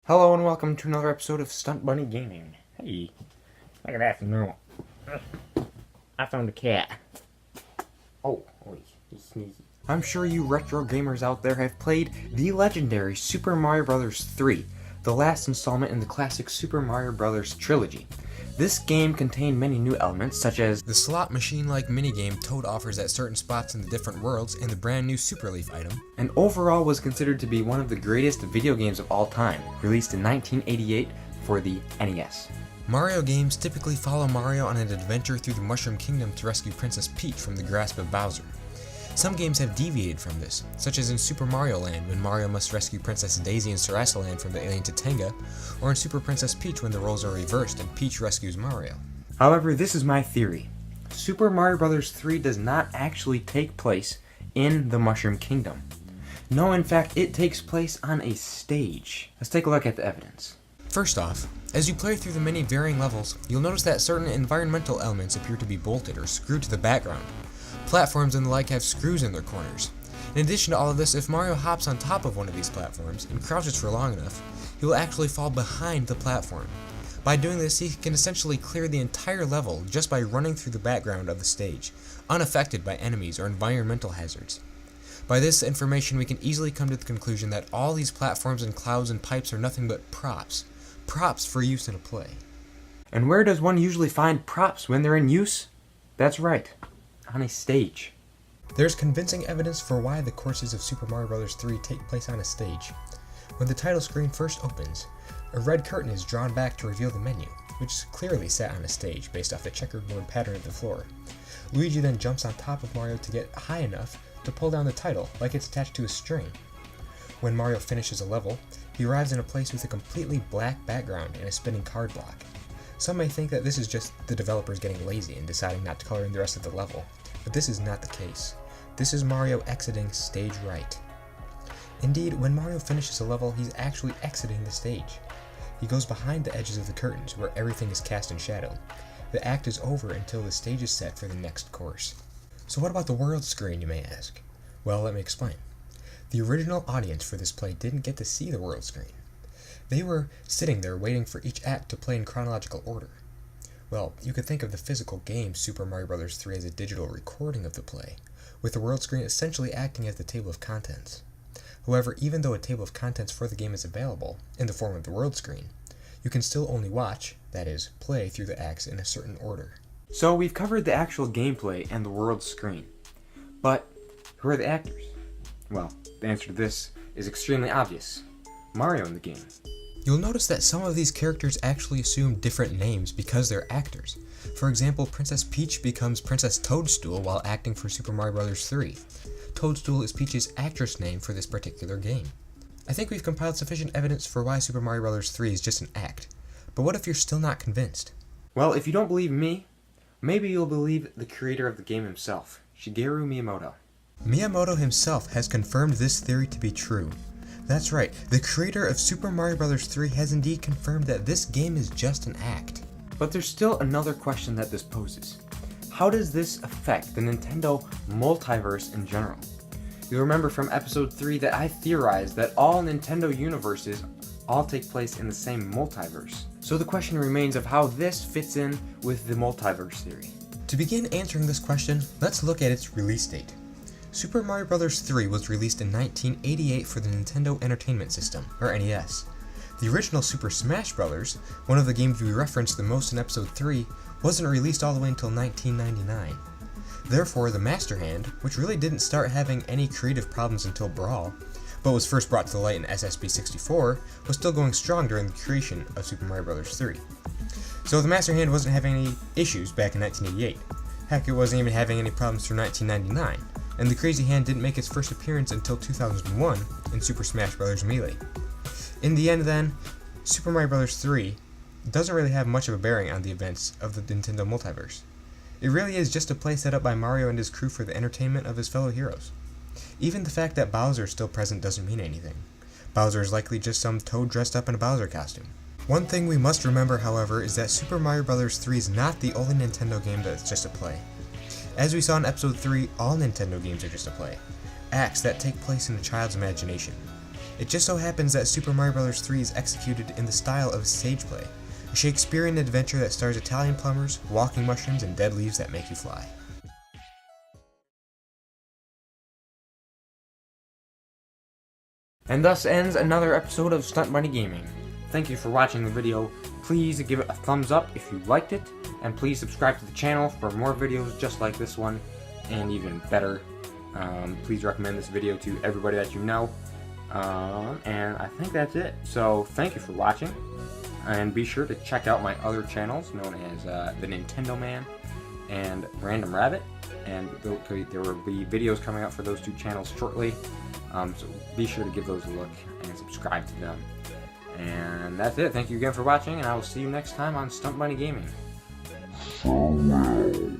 Hello and welcome to another episode of Stunt Bunny Gaming. Hey, look at that from I found a cat. Oh, he's sneaky. I'm sure you retro gamers out there have played the legendary Super Mario Bros. 3, the last installment in the classic Super Mario Bros. Trilogy. This game contained many new elements, such as the slot machine-like minigame Toad offers at certain spots in the different worlds and the brand new Super Leaf item, and overall was considered to be one of the greatest video games of all time, released in 1988 for the NES. Mario games typically follow Mario on an adventure through the Mushroom Kingdom to rescue Princess Peach from the grasp of Bowser. Some games have deviated from this, such as in Super Mario Land when Mario must rescue Princess Daisy and Sir Land from the alien Tatenga, or in Super Princess Peach when the roles are reversed and Peach rescues Mario. However, this is my theory. Super Mario Bros. 3 does not actually take place in the Mushroom Kingdom. No, in fact, it takes place on a stage. Let's take a look at the evidence. First off, as you play through the many varying levels, you'll notice that certain environmental elements appear to be bolted or screwed to the background. Platforms and the like have screws in their corners. In addition to all of this, if Mario hops on top of one of these platforms and crouches for long enough, he will actually fall behind the platform. By doing this, he can essentially clear the entire level just by running through the background of the stage, unaffected by enemies or environmental hazards. By this information, we can easily come to the conclusion that all these platforms and clouds and pipes are nothing but props. Props for use in a play. And where does one usually find props when they're in use? That's right. On a stage. There's convincing evidence for why the courses of Super Mario Bros. 3 take place on a stage. When the title screen first opens, a red curtain is drawn back to reveal the menu, which is clearly set on a stage based off the checkerboard pattern of the floor. Luigi then jumps on top of Mario to get high enough to pull down the title like it's attached to a string. When Mario finishes a level, he arrives in a place with a completely black background and a spinning card block. Some may think that this is just the developers getting lazy and deciding not to color in the rest of the level, but this is not the case. This is Mario exiting stage right. Indeed, when Mario finishes a level, he's actually exiting the stage. He goes behind the edges of the curtains, where everything is cast in shadow. The act is over until the stage is set for the next course. So what about the world screen, you may ask? Well, let me explain. The original audience for this play didn't get to see the world screen. They were sitting there waiting for each act to play in chronological order. Well, you could think of the physical game Super Mario Bros. 3 as a digital recording of the play, with the world screen essentially acting as the table of contents. However, even though a table of contents for the game is available, in the form of the world screen, you can still only watch, that is, play through the acts in a certain order. So we've covered the actual gameplay and the world screen. But, who are the actors? Well, the answer to this is extremely obvious. Mario in the game. You'll notice that some of these characters actually assume different names because they're actors. For example, Princess Peach becomes Princess Toadstool while acting for Super Mario Bros. 3. Toadstool is Peach's actress name for this particular game. I think we've compiled sufficient evidence for why Super Mario Bros. 3 is just an act. But what if you're still not convinced? Well, if you don't believe me, maybe you'll believe the creator of the game himself, Shigeru Miyamoto. Miyamoto himself has confirmed this theory to be true. That's right, the creator of Super Mario Bros. 3 has indeed confirmed that this game is just an act. But there's still another question that this poses. How does this affect the Nintendo multiverse in general? You'll remember from episode 3 that I theorized that all Nintendo universes all take place in the same multiverse. So the question remains of how this fits in with the multiverse theory. To begin answering this question, let's look at its release date. Super Mario Bros. 3 was released in 1988 for the Nintendo Entertainment System, or NES. The original Super Smash Bros., one of the games we referenced the most in episode 3, wasn't released all the way until 1999. Therefore, the Master Hand, which really didn't start having any creative problems until Brawl, but was first brought to the light in SSB64, was still going strong during the creation of Super Mario Bros. 3. So the Master Hand wasn't having any issues back in 1988. Heck, it wasn't even having any problems through 1999. And the Crazy Hand didn't make its first appearance until 2001 in Super Smash Bros. Melee. In the end then, Super Mario Bros. 3 doesn't really have much of a bearing on the events of the Nintendo multiverse. It really is just a play set up by Mario and his crew for the entertainment of his fellow heroes. Even the fact that Bowser is still present doesn't mean anything. Bowser is likely just some Toad dressed up in a Bowser costume. One thing we must remember, however, is that Super Mario Bros. 3 is not the only Nintendo game that's just a play. As we saw in episode 3, all Nintendo games are just a play, acts that take place in a child's imagination. It just so happens that Super Mario Bros. 3 is executed in the style of Sage Play, a Shakespearean adventure that stars Italian plumbers, walking mushrooms, and dead leaves that make you fly. And thus ends another episode of Stunt Bunny Gaming. Thank you for watching the video. Please give it a thumbs up if you liked it, and please subscribe to the channel for more videos just like this one, and even better. Please recommend this video to everybody that you know. And I think that's it. So thank you for watching, and be sure to check out my other channels known as The Nintendo Man and Random Rabbit, and there will be videos coming out for those two channels shortly. So be sure to give those a look and subscribe to them. And that's it. Thank you again for watching, and I will see you next time on Stunt Bunny Gaming. Farewell.